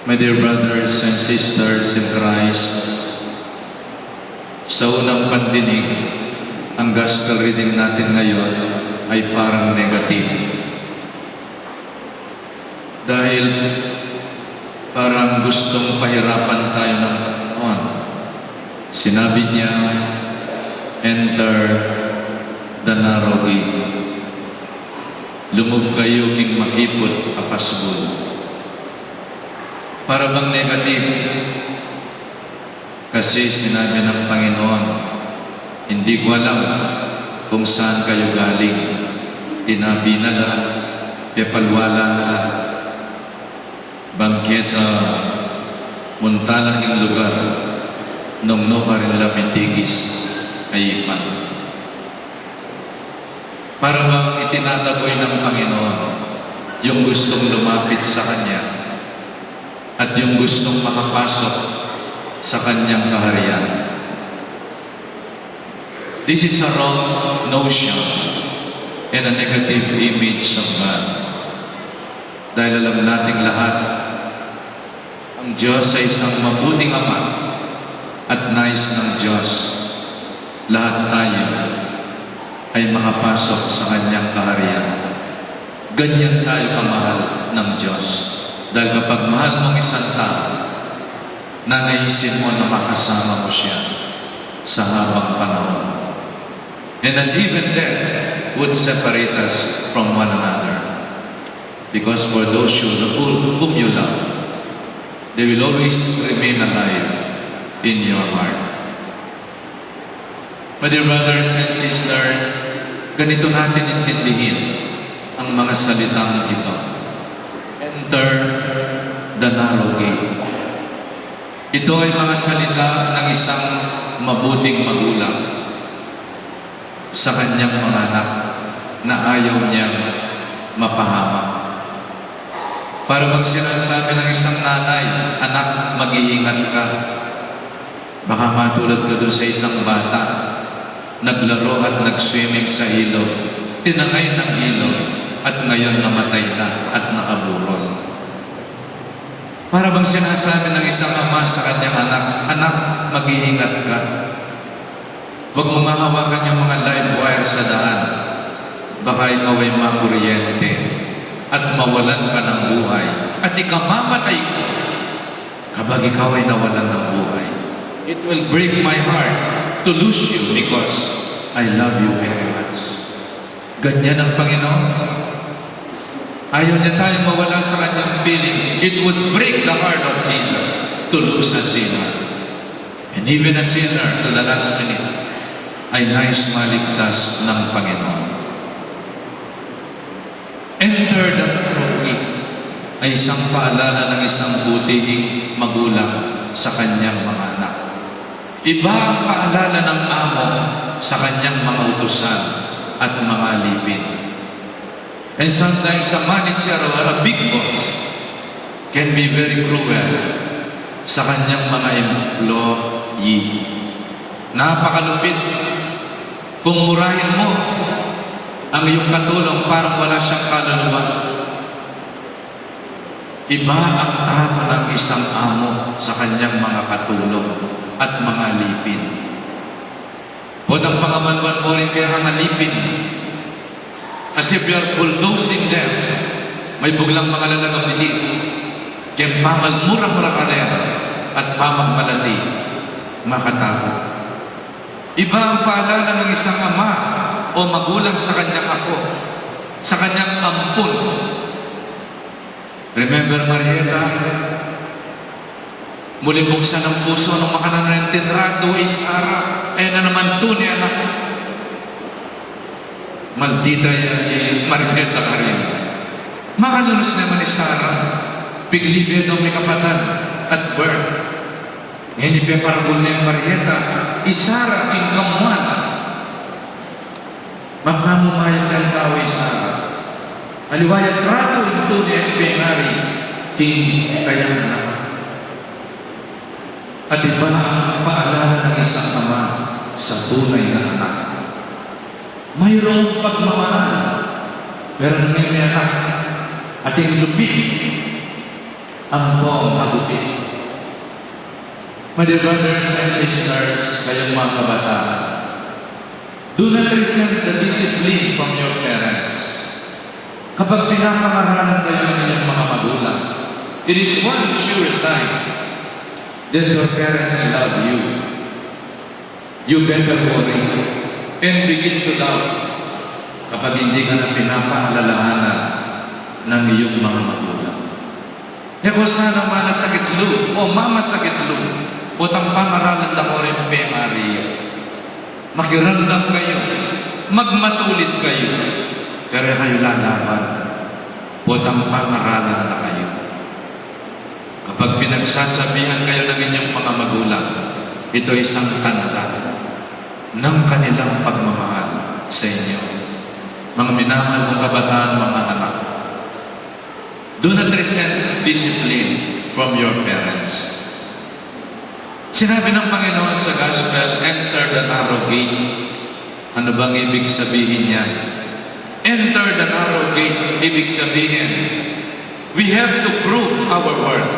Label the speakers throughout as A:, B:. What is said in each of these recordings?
A: My dear brothers and sisters in Christ, sa unang pandinig, ang gospel reading natin ngayon ay parang negative. Dahil parang gustong pahirapan tayo ng Panginoon. Sinabi niya, enter the narrow gate. Lumog kayo king makipot apasbul. Para bang negative? Kasi sinabi ng Panginoon, hindi ko alam kung saan kayo galing. Tinabi na lang, pepalwala na lang. Bangketa, muntalaking lugar, nung no parin lamitigis, ay ipan. Para bang itinataboy ng Panginoon yung gustong lumapit sa Kanya at yung gustong makapasok sa Kanyang kaharian. This is a wrong notion and a negative image of God. Dahil alam nating lahat, ang Diyos ay isang mabuting Ama at nais ng Diyos. Lahat tayo ay makapasok sa Kanyang kaharian. Ganyan tayo kamahal ng Diyos. Dahil kapag mahal mong isang tao, nanaisin mo na makasama mo siya sa habang panahon. And that even death would separate us from one another. Because for those whom you love, they will always remain alive in your heart. My dear brothers and sisters, ganito natin intindihin ang mga salitang ito. Enter the narrow gate. Ito ay mga salita ng isang mabuting magulang sa kanyang mga anak na ayaw niyang mapahamak. Para bang sinasabi ng isang nanay, anak, mag-iingat ka. Baka matulad ka doon sa isang bata, naglaro at nag-swimming sa ilog, tinangay ng ilog, at ngayon namatay na at nakaburol. Para bang sinasabi ng isang ama sa kanyang anak, anak, mag-iingat ka. Huwag mo mahawakan yung mga live wire sa daan. Baka ikaw ay makuryente at mawalan ka ng buhay. At ikamamatay ko kapag ikaw ay nawalan ng buhay. It will break my heart to lose you because I love you very much. Ganyan ang Panginoon. Ayaw niya tayong mawala sa kanyang feeling. It would break the heart of Jesus to lose a sinner. And even a sinner to the last minute ay nais maligtas ng Panginoon. Enter the narrow gate ay isang paalala ng isang buting magulang sa kanyang mga anak. Iba ang paalala ng amo sa kanyang mga utusan at mga alipin. And sometimes a manager or a big boss can be very cruel sa kanyang mga employee. Napakalupit. Kung murahin mo ang iyong katulong, parang wala siyang kaluluwa. Iba ang trato ng isang amo sa kanyang mga katulong at mga alipin. Huwag ang pangamanwan mo rin kaya ang alipin. As if you are bulldozing them, may buglang mga lalagang bilis. Kaya pamagmura-mura ka rin at pamagmalati, makatakot. Iba ang paalala ng isang ama o magulang sa kanyang ako, sa kanyang ampun. Remember Marieta? Muli buksan ang puso ng makanan ng tinrado ay Sara, ay na naman tunay anak. Maldita Marieta ka rin. Makalunos naman ni Sara, piglibe daw may kapatid at birth. Ngayon ipaparagol na yung Marieta, Isara, tingkamuan. Magmamumayag ng tao Isara. Aliwaya, trato ito ni Penari, king kayang anak. At iba ang paalala ng isang ama sa tunay na anak. Mayroong pagmamahal, pero may anak, ating lupit, ang pong agupit. My dear brothers and sisters, kayong mga kabataan, do not resent the discipline from your parents. Kapag pinapangaralan kayo ng inyong mga magulang, it is one sure sign that your parents love you. You better worry and begin to love kapag hindi ka na pinapaalalahanan ng iyong mga magulang. E kung sana mana sakit lo, o mama sakit lo, o tang pangaralan na ko rin pe Maria, makiramdam kayo, magmatulit kayo, pero kayo lalaban, o tang pangaralan na kayo. Kapag pinagsasabihan kayo ng inyong mga magulang, ito isang tanda ng kanilang pagmamahal sa inyo. Mga minamahal mong kabataan, mga anak, do not resent discipline from your parents. Sinabi ng Panginoon sa Gospel, enter the narrow gate. Ano bang ibig sabihin niya? Enter the narrow gate, ibig sabihin, we have to prove our worth.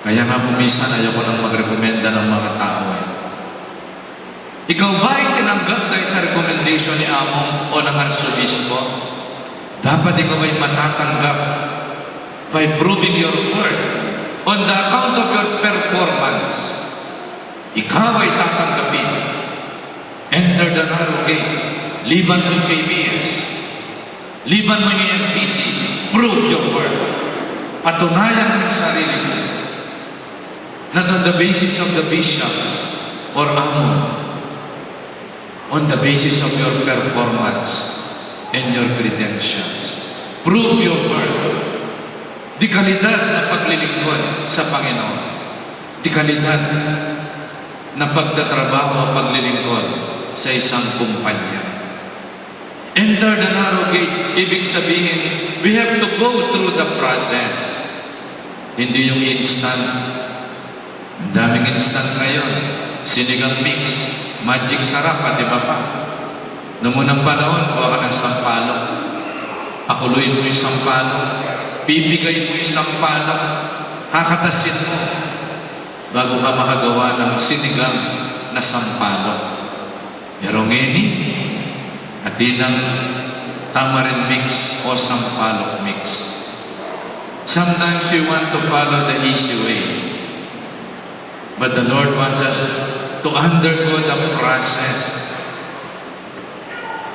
A: Kaya nga pumisan, ayoko nang magrekomenda ng mga tao. Ikaw ba ay tinanggap dahil sa recommendation ni Among o ng Arsobispo? Dapat ikaw ay matatanggap by proving your worth on the account of your performance. Ikaw ay tatanggapin. Enter the narrow gate. Liban mo yung KBS. Liban mo yung MTC. Prove your worth. Patunayan mo yung sarili mo. Not on the basis of the bishop or Amon. On the basis of your performance and your credentials. Prove your worth. Di kalidad na paglilingkod sa Panginoon. Di kalidad na pagtatrabaho o paglilingkod sa isang kumpanya. Enter the narrow gate. Ibig sabihin, we have to go through the process. Hindi yung instant. Ang daming instant ngayon. Sinigang mix. Magic sarap, di ba pa? Noong unang panahon, kuha ka ng sampalok. Pakuluin mo yung sampalok. Bibigay mo yung sampalok. Kakatasin mo. Bago ka makagawa ng sinigang na sampalok. Pero ngayon, atin ang tamarind mix o sampalok mix. Sometimes we want to follow the easy way. But the Lord wants us to undergo the process.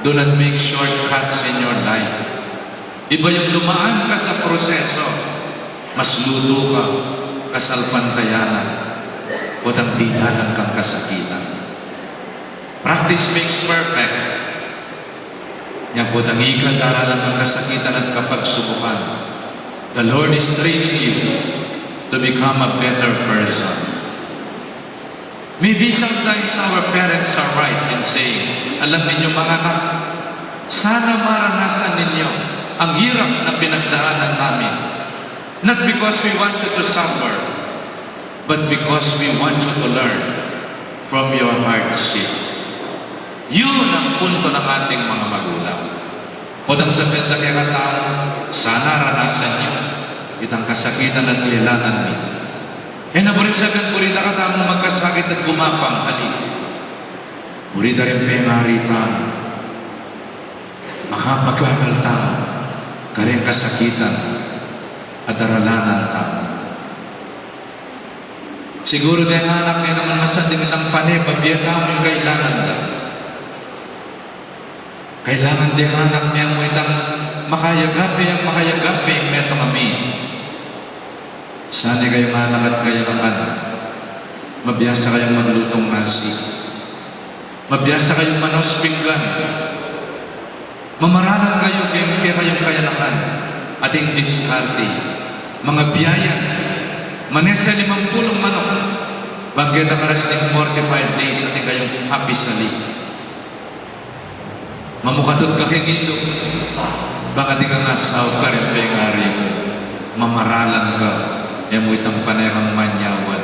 A: Do not make shortcuts in your life. Iba yung dumaan ka sa proseso, mas luto ka, kasalpantayanan, o tangdilanan kang kasakitan. Practice makes perfect. Yan po, tangikan, daralan ng kasakitan at kapagsubukan. The Lord is training you to become a better person. Maybe sometimes our parents are right in saying, alam ninyo mga anak, sana maranasan ninyo ang hirap na pinagdaanan namin. Not because we want you to suffer, but because we want you to learn from your hardship. Yun ang punto ng ating mga magulang. Kung sabihin na kaya katao, sana ranasan niyo itang kasakitan at kailangan niyo. E naburisagan burida ka tamo magkasakit at gumapang halik. Burida rin pengarita. Makapag-aral tamo. Karing kasakitan at aralanan tamo. Siguro dahil anak niya naman masandig ng panebab, yan tamo yung kailangan da. Kailangan din anak niya mo itang makayagapi ang makayagapi yung meto kami. Sana kayo anak at kayo naman, mabiyasa kayong maglutong nasi. Mabiyasa kayong manos pinggan. Mamaralan kayo kaya kayong kayanakan. Ating diskarte. Mga biyaya. Manesa 50 manok. Bagay na karas ng 45 days ating kayong happy sali. Mamukatod ka kingido. Baka di ka nasaw ka rin pengari mo. Mamaralan ka. Yan mo itang panayang manyawan.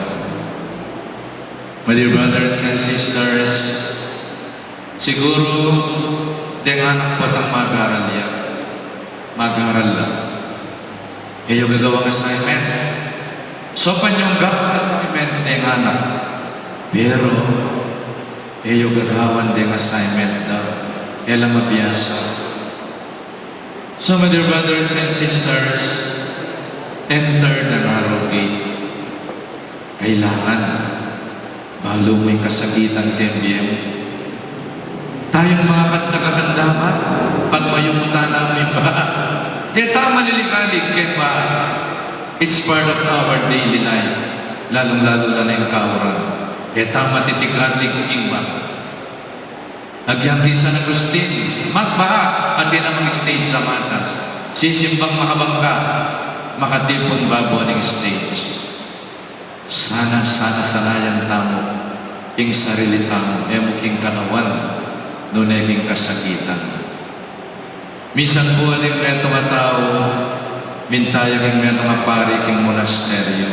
A: My dear brothers and sisters, siguro, di ang anak po itang mag-aral yan. Mag-aral lang. Kayo gagawang assignment. So, panyong gawang assignment ng anak. Pero, kayo gagawan ng assignment daw. Kailang mabiyasa. So, my dear brothers and sisters, enter the narrow gate. Kailangan, balo may kasagitan TMBM. Tayong mga kanta-kakandaman, pag mayumuta namin ba? Tama maliligalig kay ba? It's part of our daily life. Lalong-lalo na yung kauran. Tama titigatig king ba? Agyang kisa ng Agustin, magbaha at din ang stage sa matas. Sisimbang makabangka, makatipon babo ng stage. Sana sanayan tamo, ing sarili tamo, muking kanawan, no naging kasakitan. Misan buwan ng meto nga tao, mintayag ang meto nga pari king monasteryo.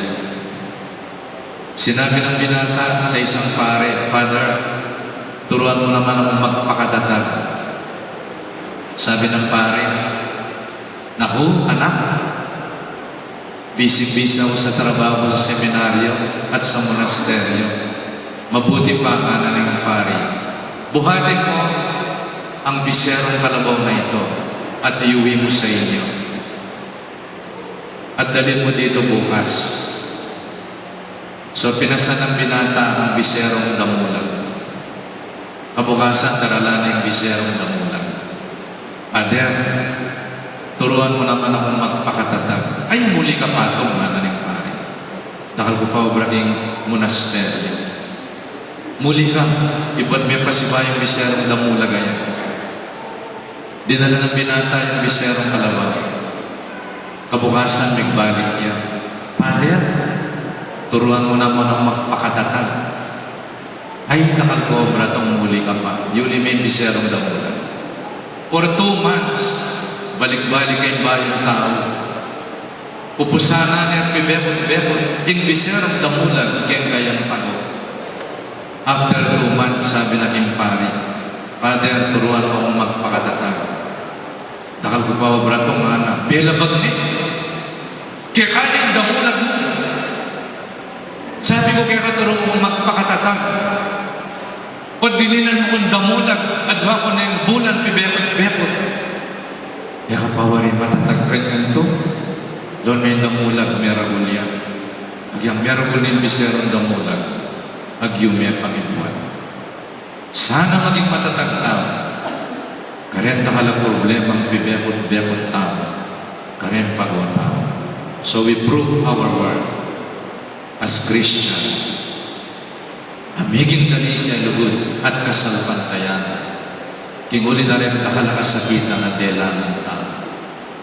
A: Sinabi ng binata sa isang pare, Father, turuan mo naman akong magpakatatag. Sabi ng pare, naku, anak, busy-busy ako sa trabaho sa seminaryo at sa monasteryo. Mabuti pa ka na ng pare. Buhatin mo ang biserong kalabaw na ito at iuwi mo sa inyo. At dalhin mo dito bukas. So, pinasan ng binata ang biserong damulag. Kabukasan, darala na yung biserong damulag. Father, turuan mo naman akong magpakatatag. Ay, muli ka patong, mana ng pare. Dakal ko pa obraking monasteryo. Muli ka, iba't may pasiba yung biserong damulag ayan. Dinala ng binata yung biserong kalabaw. Kabukasan, nagbalik niya. Father, turuan mo naman ang magpakatatag. Ay, nakalkobra tong muli ka pa. Yun may biserong damulag. For 2 months, balik-balik kay bayong tao. Pupusanan at pibebot-bebot, yung biserong damulag, kaya kayang pano. After 2 months, sabi na kimpari, Father, turuan mo akong magpakatatag. Dakal ko pa obra tong anak. Belabag ni. Kaya kaning damulag mo. Sabi ko kaya katulong akong magpakatatag. O dininan mo kong damulag at ko na yung bulan pibekot-bekot. Kaya kapawarin matatag ganyan to. Doon may damulag, meragulya. Agyang meragulya yung biserong damulag. Agyong may Panginoon. Sana maging matatag tao. Karenta ka lang problemang bibekot-bekot tao. Karenta pagwa tao. So we prove our worth as Christians. Amiging kanisya lugod at kasalpantayan. Kinguli na rin kakalakasakitan na dela ng tao.